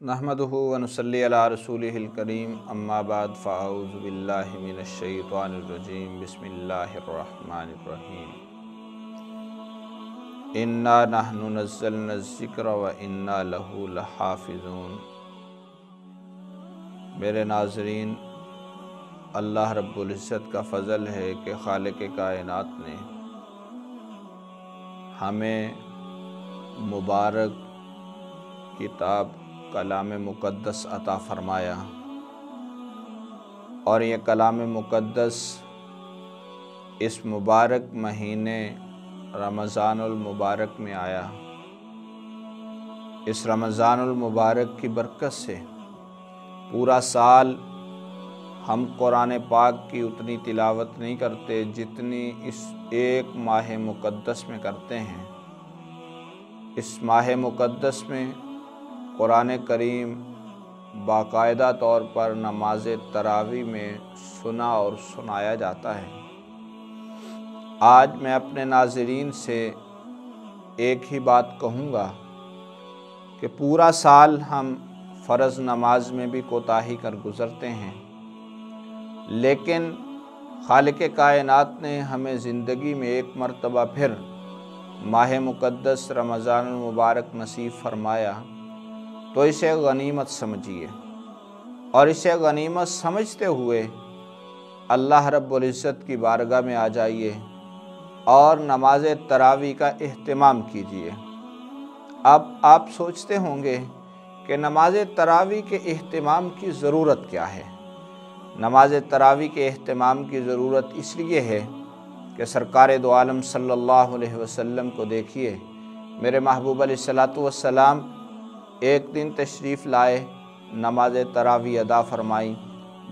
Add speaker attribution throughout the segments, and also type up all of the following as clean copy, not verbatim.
Speaker 1: नहमदुहु व नुसल्ली अला रसूलिहिल करीम अम्मा बाद फ़अऊज़ु बिल्लाहि मिनश शैतानिर रजीम बिस्मिल्लाहिर रहमानिर रहीम। इन्ना नहनु नज़्ज़लना ज़िक्र व इन्ना लहू लहाफ़िज़ून। मेरे नाज़रीन, अल्लाह रब्बुल इज़्ज़त का फ़ज़ल है कि खालिक़ कायनात ने हमें मुबारक किताब कलाम मुक़द्दस अता फ़रमाया, और ये कलाम मुक़द्दस इस मुबारक महीने रमज़ानुल मुबारक में आया। इस रमज़ानुल मुबारक की बरकत से पूरा साल हम कुरान पाक की उतनी तिलावत नहीं करते जितनी इस एक माह मुक़द्दस में करते हैं। इस माह मुक़द्दस में कुरान करीम बाकायदा तौर पर नमाज तरावी में सुना और सुनाया जाता है। आज मैं अपने नाज़रीन से एक ही बात कहूँगा कि पूरा साल हम फ़र्ज़ नमाज में भी कोताही कर गुज़रते हैं, लेकिन खालिक़ कायनात ने हमें ज़िंदगी में एक मरतबा फिर माह मुक़द्दस रमज़ानुल मुबारक नसीब फ़रमाया, तो इसे गनीमत समझिए, और इसे गनीमत समझते हुए अल्लाह रब्बुल इज़्ज़त की बारगाह में आ जाइए और नमाज तरावी का एहतिमाम कीजिए। अब आप सोचते होंगे कि नमाज तरावी के एहतिमाम की ज़रूरत क्या है। नमाज तरावी के एहतिमाम की ज़रूरत इसलिए है कि सरकार दो आलम सल्लल्लाहु अलैहि वसल्लम को देखिए। मेरे महबूब अलैहिस्सलातु वस्सलाम एक दिन तशरीफ़ लाए, नमाज तरावी अदा फ़रमाई।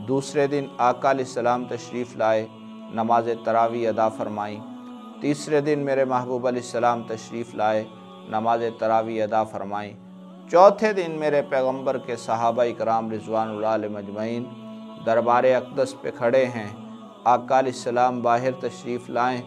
Speaker 1: दूसरे दिन आका अलैहिस्सलाम तशरीफ़ लाए, नमाज तरावी अदा फ़रमाई। तीसरे दिन मेरे महबूब अलैहिस्सलाम तशरीफ़ लाए, नमाज तरावी अदा फ़रमाई। चौथे दिन मेरे पैगम्बर के सहाबाए किराम रिज़वानुल्लाह अलैहिम अजमईन दरबार अक़दस पे खड़े हैं। आका अलैहिस्सलाम बाहर तशरीफ़ लाएँ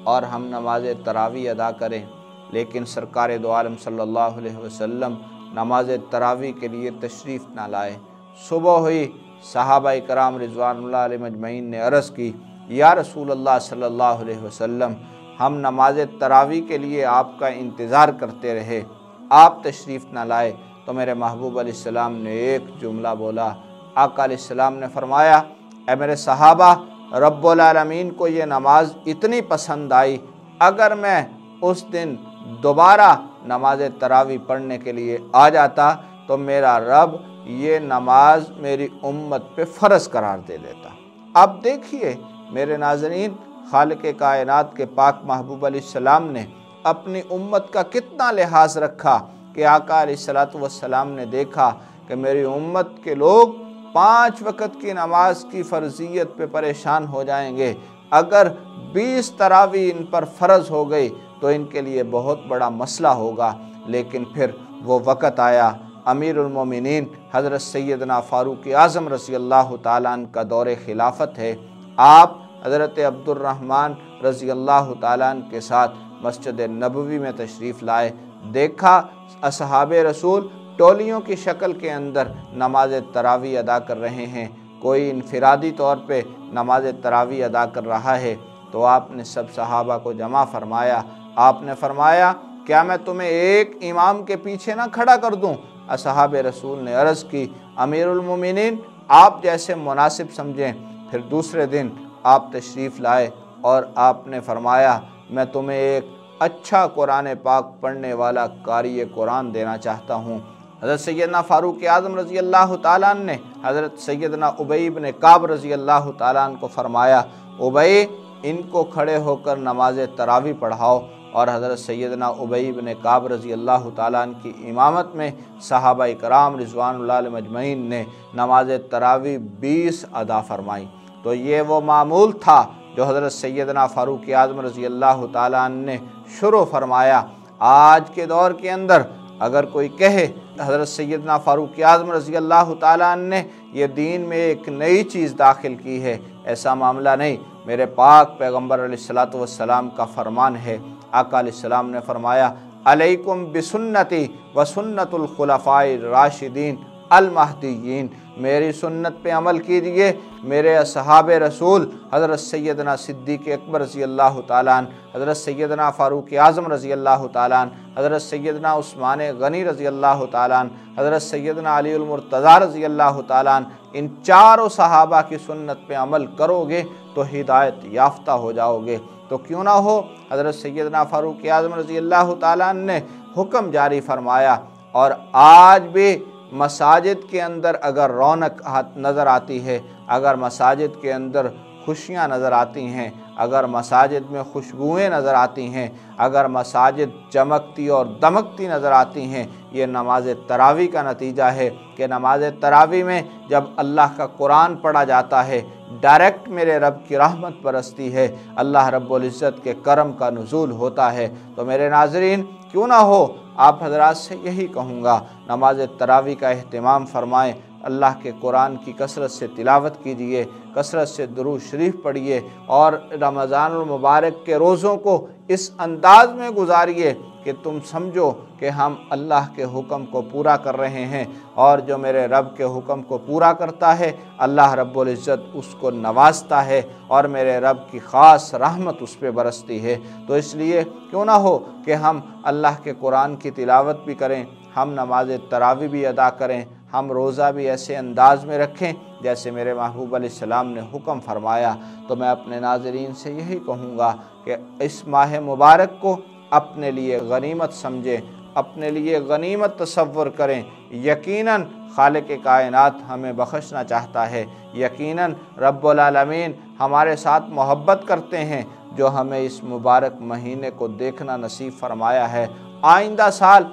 Speaker 1: और हम नमाज तरावी अदा करें, लेकिन सरकार दो आलम सल्लल्लाहु अलैहि वसल्लम नमाज तरावी के लिए तशरीफ़ ना लाए। सुबह हुई, सहाबाए किराम रिज़वानुल्लाह अलैहिम अजमईन ने अर्ज़ की, या रसूलल्लाह सल्लल्लाहु अलैहि वसल्लम, हम नमाज तरावी के लिए आपका इंतज़ार करते रहे, आप तशरीफ़ ना लाए। तो मेरे महबूब अलैहिस्सलाम ने एक जुमला बोला। आका अलैहिस्सलाम ने फ़रमाया, ऐ मेरे सहाबा, रब्बुल आलमीन को ये नमाज इतनी पसंद आई, अगर मैं उस दिन दोबारा नमाज तरावी पढ़ने के लिए आ जाता तो मेरा रब ये नमाज मेरी उम्मत पे फ़र्ज़ करार दे देता। अब देखिए मेरे नाज़रीन, खालिक़ कायनात के पाक महबूब अलैहिस्सलाम ने अपनी उम्मत का कितना लिहाज रखा कि आका अलैहिस्सलातु वस्सलाम ने देखा कि मेरी उम्मत के लोग 5 वक़्त की नमाज की फ़र्ज़ियत पे परेशान हो जाएंगे। अगर 20 तरावी इन पर फ़र्ज़ हो गई तो इनके लिए बहुत बड़ा मसला होगा। लेकिन फिर वो वक़्त आया, अमीरुल मोमिनीन हज़रत सैयदना फ़ारूक आज़म रज़ी अल्लाह ताला अन्हु का दौरे खिलाफत है। आप हज़रत अब्दुर्रहमान रज़ी अल्लाह ताला अन्हु के साथ मस्जिद नबवी में तशरीफ़ लाए। देखा असहाबे रसूल टोलियों की शक्ल के अंदर नमाज तरावी अदा कर रहे हैं, कोई इनफिरादी तौर पे नमाज तरावी अदा कर रहा है। तो आपने सब सहाबा को जमा फ़रमाया। आपने फ़रमाया, क्या मैं तुम्हें एक इमाम के पीछे ना खड़ा कर दूं? असहाबे रसूल ने अर्ज़ की, अमीरुल मोमिनीन, आप जैसे मुनासिब समझें। फिर दूसरे दिन आप तशरीफ़ लाए और आपने फ़रमाया, मैं तुम्हें एक अच्छा कुरान पाक पढ़ने वाला कारी कुरान देना चाहता हूँ। हज़रत सैयदना फ़ारूक आज़म रज़ी अल्लाह ताला अन्हु ने हज़रत सैयदना उबई इब्न काब रज़ी अल्लाह ताला अन्हु को फ़रमाया, उबई, इनको खड़े होकर नमाज तरावी पढ़ाओ। और हज़रत सैयदना उबई इब्न काब रज़ी अल्लाह ताला अन्हु की इमामत में सहाबाए किराम रिज़वानुल्लाह अलैहिम अजमईन ने नमाज तरावी 20 अदा फ़रमाई। तो ये वो मामूल था जो हज़रत सैयदना फ़ारूक आज़म रज़ी अल्लाह ताला अन्हु ने शुरू फ़रमाया। आज के दौर के अंदर अगर कोई कहे हज़रत सैयदना फ़ारूक आज़म रज़ी अल्लाह ताला अन्हु ने ये दीन में एक नई चीज़ दाखिल की है, ऐसा मामला नहीं। मेरे पाक पैगम्बर अलैहिस्सलातु वस्सलाम का फ़रमान है। आका अलैहिस्सलाम ने फ़रमाया, अलैकुम बिसुन्नती व सुन्नतुल खुलफ़ाए राशिदीन المہدیین، میری سنت پہ عمل کیجئے، میرے اصحاب رسول حضرت سیدنا صدیق اکبر رضی اللہ تعالیٰ عنہ، حضرت سیدنا فاروق اعظم رضی اللہ تعالیٰ عنہ، حضرت سیدنا عثمان غنی رضی اللہ تعالیٰ عنہ، حضرت سیدنا علی المرتضیٰ رضی اللہ تعالیٰ عنہ، ان چاروں صحابہ کی سنت پہ عمل کرو گے تو ہدایت یافتہ ہو جاؤ گے۔ تو کیوں نہ ہو حضرت سیدنا فاروق اعظم رضی اللہ تعالیٰ عنہ نے حکم جاری فرمایا، اور آج بھی مساجد کے اندر اگر رونق نظر آتی ہے، اگر مساجد کے اندر خوشیاں نظر آتی ہیں، اگر مساجد میں خوشبوئیں نظر آتی ہیں، اگر مساجد چمکتی اور دمکتی نظر آتی ہیں، یہ نماز تراویح کا نتیجہ ہے کہ نماز تراویح میں جب اللہ کا قرآن پڑھا جاتا ہے، ڈائریکٹ میرے رب کی رحمت برستی ہے، اللہ رب العزت کے کرم کا نزول ہوتا ہے۔ تو میرے ناظرین، کیوں نہ ہو آپ حضرات سے یہی کہوں گا، نماز تراویح کا اہتمام فرمائیں، اللہ کے قرآن کی کثرت سے تلاوت کیجئے، کثرت سے درود شریف پڑھیے، اور رمضان المبارک کے روزوں کو اس انداز میں گزاریے کہ تم سمجھو کہ ہم اللہ کے حکم کو پورا کر رہے ہیں، اور جو میرے رب کے حکم کو پورا کرتا ہے اللہ رب العزت اس کو نوازتا ہے، اور میرے رب کی خاص رحمت اس پہ برستی ہے۔ تو اس لیے کیوں نہ ہو کہ ہم اللہ کے قرآن کی تلاوت بھی کریں، ہم نماز تراویح بھی ادا کریں، ہم روزہ بھی ایسے انداز میں رکھیں جیسے میرے محبوب علیہ السلام نے حکم فرمایا۔ تو میں اپنے ناظرین سے یہی کہوں گا کہ اس ماہ مبارک کو اپنے لیے غنیمت سمجھیں، اپنے لیے غنیمت تصور کریں۔ یقیناً خالق کائنات ہمیں بخشنا چاہتا ہے، یقیناً رب العالمین ہمارے ساتھ محبت کرتے ہیں جو ہمیں اس مبارک مہینے کو دیکھنا نصیب فرمایا ہے۔ آئندہ سال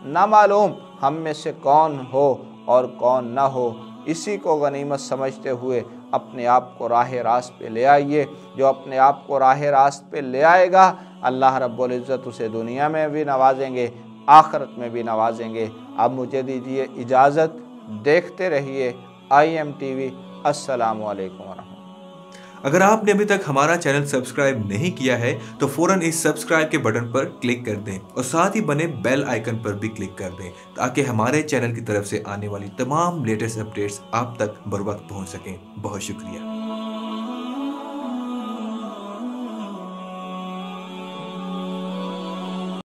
Speaker 1: نہ معلوم ہم میں سے کون ہو اور کون نہ ہو، اسی کو غنیمت سمجھتے ہوئے اپنے آپ کو راہ راست پہ لے آئیے۔ جو اپنے آپ کو راہ راست پہ لے آئے گا اللہ رب العزت اسے دنیا میں بھی نوازیں گے، آخرت میں بھی نوازیں گے۔ اب مجھے دیجیے اجازت، دیکھتے رہیے IM-TV۔ السلام علیکم ورحمۃ اللہ۔
Speaker 2: اگر آپ نے ابھی تک ہمارا چینل سبسکرائب نہیں کیا ہے تو فوراً اس سبسکرائب کے بٹن پر کلک کر دیں، اور ساتھ ہی بنے بیل آئیکن پر بھی کلک کر دیں تاکہ ہمارے چینل کی طرف سے آنے والی تمام لیٹسٹ اپڈیٹس آپ تک بر وقت پہنچ سکیں۔ بہت شکریہ۔